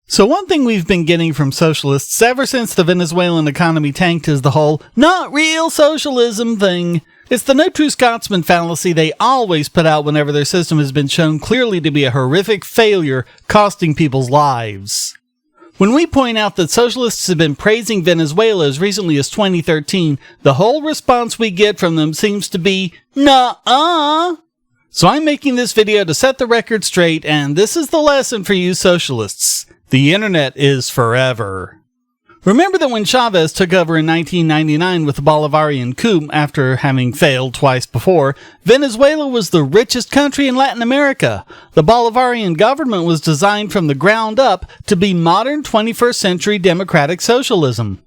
So one thing we've been getting from socialists ever since the Venezuelan economy tanked is the whole not real socialism thing. It's the no true Scotsman fallacy they always put out whenever their system has been shown clearly to be a horrific failure, costing people's lives. When we point out that socialists have been praising Venezuela as recently as 2013, the whole response we get from them seems to be, nuh-uh. So I'm making this video to set the record straight, and this is the lesson for you socialists. The internet is forever. Remember that when Chavez took over in 1999 with the Bolivarian coup after having failed twice before, Venezuela was the richest country in Latin America. The Bolivarian government was designed from the ground up to be modern 21st century democratic socialism.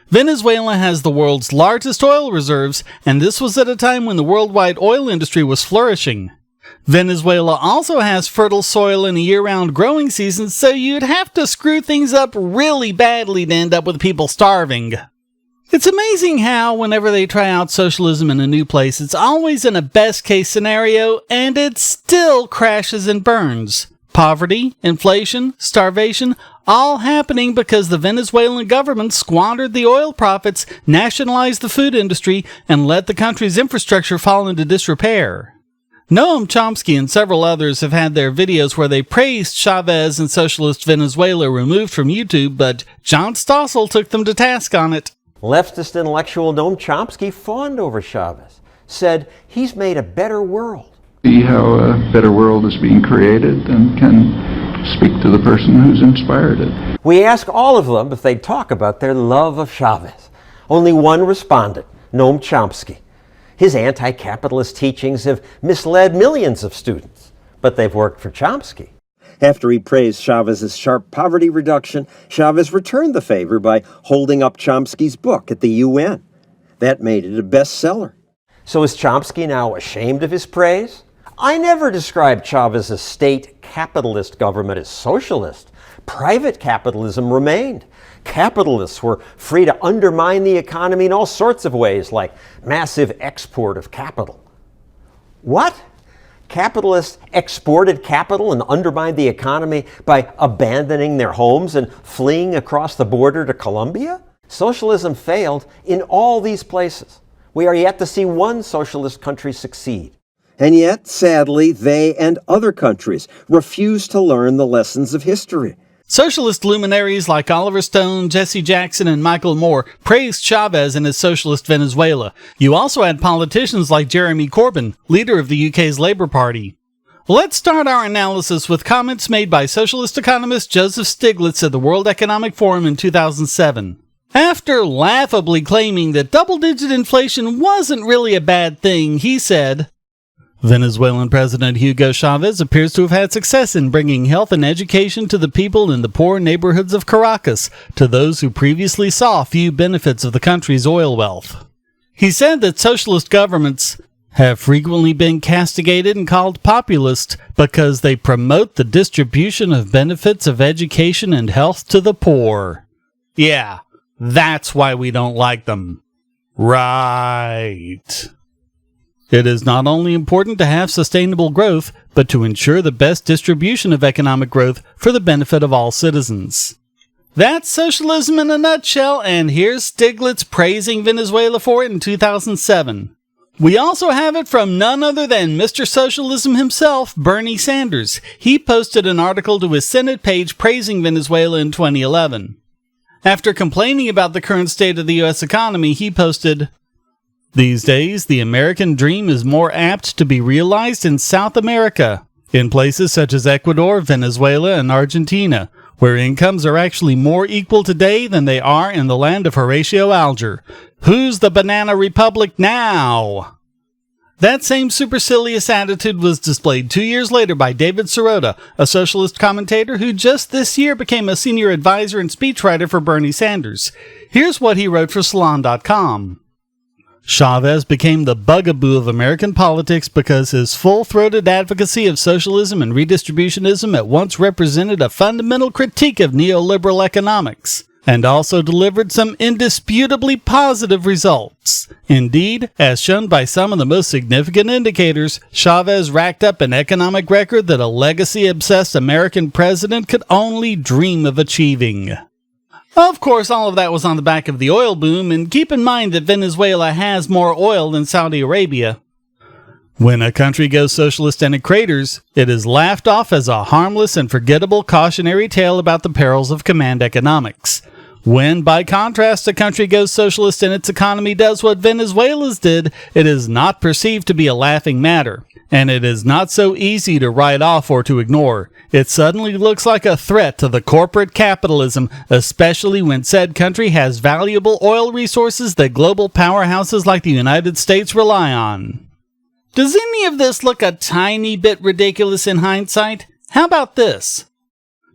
Venezuela has the world's largest oil reserves, and this was at a time when the worldwide oil industry was flourishing. Venezuela also has fertile soil and a year-round growing season, so you'd have to screw things up really badly to end up with people starving. It's amazing how, whenever they try out socialism in a new place, it's always in a best-case scenario, and it still crashes and burns. Poverty, inflation, starvation, all happening because the Venezuelan government squandered the oil profits, nationalized the food industry, and let the country's infrastructure fall into disrepair. Noam Chomsky and several others have had their videos where they praised Chavez and socialist Venezuela removed from YouTube, but John Stossel took them to task on it. Leftist intellectual Noam Chomsky fawned over Chavez, said he's made a better world. See how a better world is being created and can speak to the person who's inspired it. We asked all of them if they'd talk about their love of Chavez. Only one responded, Noam Chomsky. His anti-capitalist teachings have misled millions of students, but they've worked for Chomsky. After he praised Chavez's sharp poverty reduction, Chavez returned the favor by holding up Chomsky's book at the UN. That made it a bestseller. So is Chomsky now ashamed of his praise? I never described Chavez's state capitalist government as socialist. Private capitalism remained. Capitalists were free to undermine the economy in all sorts of ways, like massive export of capital. What? Capitalists exported capital and undermined the economy by abandoning their homes and fleeing across the border to Colombia? Socialism failed in all these places. We are yet to see one socialist country succeed. And yet, sadly, they and other countries refuse to learn the lessons of history. Socialist luminaries like Oliver Stone, Jesse Jackson, and Michael Moore praised Chavez and his socialist Venezuela. You also had politicians like Jeremy Corbyn, leader of the UK's Labour Party. Let's start our analysis with comments made by socialist economist Joseph Stiglitz at the World Economic Forum in 2007. After laughably claiming that double-digit inflation wasn't really a bad thing, he said, Venezuelan President Hugo Chavez appears to have had success in bringing health and education to the people in the poor neighborhoods of Caracas, to those who previously saw few benefits of the country's oil wealth. He said that socialist governments have frequently been castigated and called populist because they promote the distribution of benefits of education and health to the poor. Yeah, that's why we don't like them. Right. It is not only important to have sustainable growth, but to ensure the best distribution of economic growth for the benefit of all citizens. That's socialism in a nutshell, and here's Stiglitz praising Venezuela for it in 2007. We also have it from none other than Mr. Socialism himself, Bernie Sanders. He posted an article to his Senate page praising Venezuela in 2011. After complaining about the current state of the U.S. economy, he posted, These days, the American dream is more apt to be realized in South America, in places such as Ecuador, Venezuela, and Argentina, where incomes are actually more equal today than they are in the land of Horatio Alger. Who's the banana republic now? That same supercilious attitude was displayed 2 years later by David Sirota, a socialist commentator who just this year became a senior advisor and speechwriter for Bernie Sanders. Here's what he wrote for Salon.com. Chavez became the bugaboo of American politics because his full-throated advocacy of socialism and redistributionism at once represented a fundamental critique of neoliberal economics. and also delivered some indisputably positive results. Indeed, as shown by some of the most significant indicators, Chavez racked up an economic record that a legacy-obsessed American president could only dream of achieving. Of course, all of that was on the back of the oil boom, and keep in mind that Venezuela has more oil than Saudi Arabia. When a country goes socialist and it craters, it is laughed off as a harmless and forgettable cautionary tale about the perils of command economics. When, by contrast, a country goes socialist and its economy does what Venezuela's did, it is not perceived to be a laughing matter, and it is not so easy to write off or to ignore. It suddenly looks like a threat to the corporate capitalism, especially when said country has valuable oil resources that global powerhouses like the United States rely on. Does any of this look a tiny bit ridiculous in hindsight? How about this?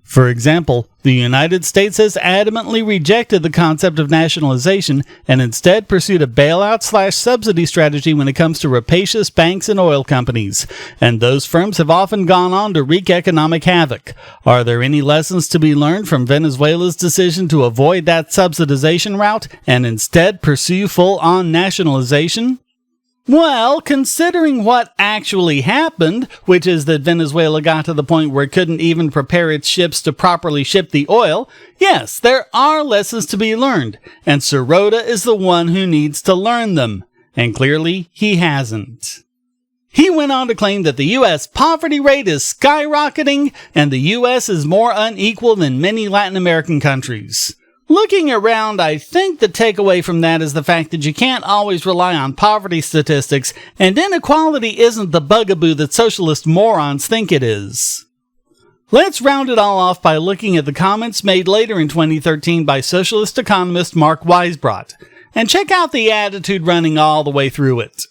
For example, the United States has adamantly rejected the concept of nationalization and instead pursued a bailout/subsidy strategy when it comes to rapacious banks and oil companies, and those firms have often gone on to wreak economic havoc. Are there any lessons to be learned from Venezuela's decision to avoid that subsidization route and instead pursue full-on nationalization? Well, considering what actually happened, which is that Venezuela got to the point where it couldn't even prepare its ships to properly ship the oil, yes, there are lessons to be learned, and Sirota is the one who needs to learn them, and clearly he hasn't. He went on to claim that the U.S. poverty rate is skyrocketing, and the U.S. is more unequal than many Latin American countries. Looking around, I think the takeaway from that is the fact that you can't always rely on poverty statistics, and inequality isn't the bugaboo that socialist morons think it is. Let's round it all off by looking at the comments made later in 2013 by socialist economist Mark Weisbrot, and check out the attitude running all the way through it.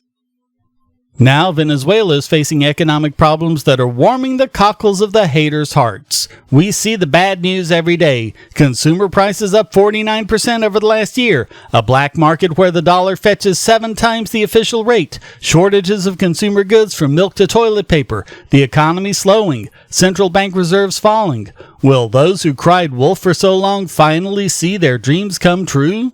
Now Venezuela is facing economic problems that are warming the cockles of the haters' hearts. We see the bad news every day. Consumer prices up 49% over the last year. A black market where the dollar fetches 7 times the official rate. Shortages of consumer goods from milk to toilet paper. The economy slowing. Central bank reserves falling. Will those who cried wolf for so long finally see their dreams come true?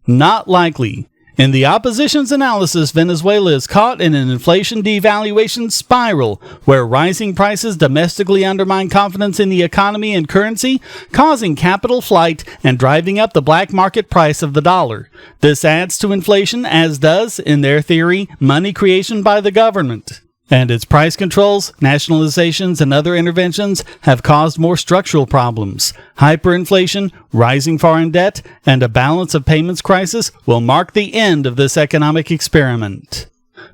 Not likely. In the opposition's analysis, Venezuela is caught in an inflation devaluation spiral, where rising prices domestically undermine confidence in the economy and currency, causing capital flight and driving up the black market price of the dollar. This adds to inflation, as does, in their theory, money creation by the government. And its price controls, nationalizations, and other interventions have caused more structural problems. Hyperinflation, rising foreign debt, and a balance of payments crisis will mark the end of this economic experiment.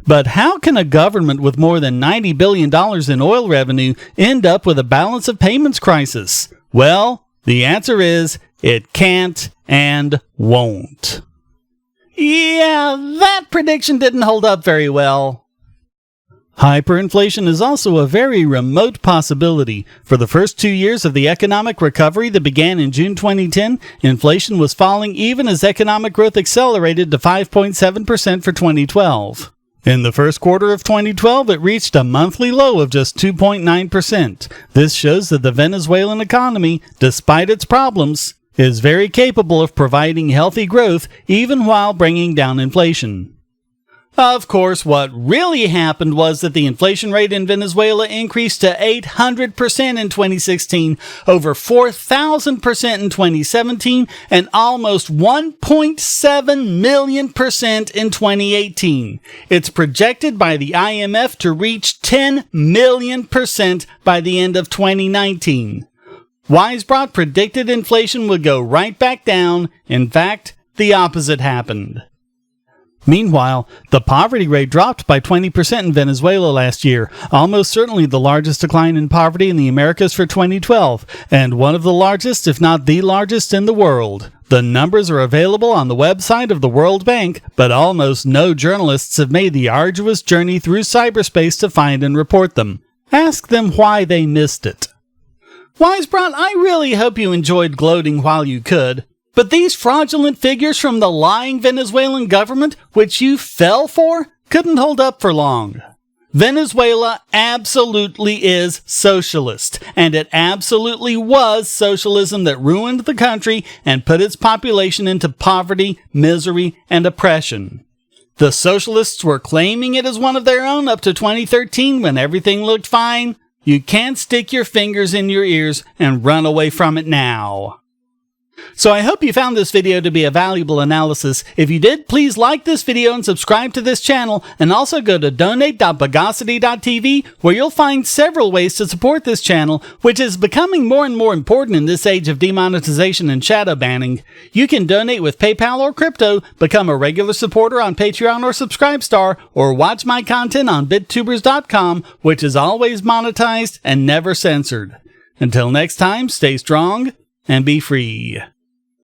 But how can a government with more than $90 billion in oil revenue end up with a balance of payments crisis? Well, the answer is, it can't and won't. Yeah, that prediction didn't hold up very well. Hyperinflation is also a very remote possibility. For the first 2 years of the economic recovery that began in June 2010, inflation was falling even as economic growth accelerated to 5.7% for 2012. In the first quarter of 2012, it reached a monthly low of just 2.9%. This shows that the Venezuelan economy, despite its problems, is very capable of providing healthy growth even while bringing down inflation. Of course, what really happened was that the inflation rate in Venezuela increased to 800% in 2016, over 4,000% in 2017, and almost 1.7 million% in 2018. It's projected by the IMF to reach 10 million% by the end of 2019. Weisbrot predicted inflation would go right back down. In fact, the opposite happened. Meanwhile, the poverty rate dropped by 20% in Venezuela last year, almost certainly the largest decline in poverty in the Americas for 2012, and one of the largest, if not the largest, in the world. The numbers are available on the website of the World Bank, but almost no journalists have made the arduous journey through cyberspace to find and report them. Ask them why they missed it. Weisbrot, I really hope you enjoyed gloating while you could. But these fraudulent figures from the lying Venezuelan government, which you fell for, couldn't hold up for long. Venezuela absolutely is socialist, and it absolutely was socialism that ruined the country and put its population into poverty, misery, and oppression. The socialists were claiming it as one of their own up to 2013 when everything looked fine. You can't stick your fingers in your ears and run away from it now. So I hope you found this video to be a valuable analysis. If you did, please like this video and subscribe to this channel, and also go to donate.bogosity.tv, where you'll find several ways to support this channel, which is becoming more and more important in this age of demonetization and shadow banning. You can donate with PayPal or crypto, become a regular supporter on Patreon or Subscribestar, or watch my content on bittubers.com, which is always monetized and never censored. Until next time, stay strong and be free.